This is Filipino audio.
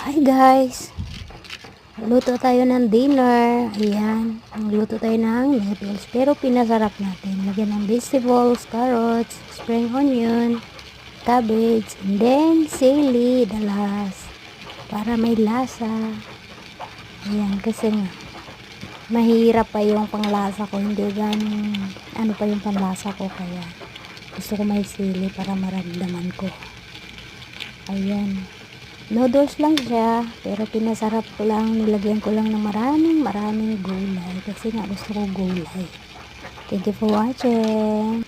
Hi guys! Luto tayo ng dinner. Ayan. Luto tayo ng noodles. Pero pinasarap natin. Lagyan ng vegetables, carrots, spring onion, cabbage, and then sili, dalas. Para may lasa. Ayan. Kasi nga, mahirap pa yung panglasa ko. Hindi ganun, ano pa yung panglasa ko. Kaya gusto ko may sili para maramdaman ko. Ayan. Noodles lang siya, pero pinasarap ko lang, nilagyan ko lang ng maraming gulay kasi nga gusto ko gulay. Thank you for watching.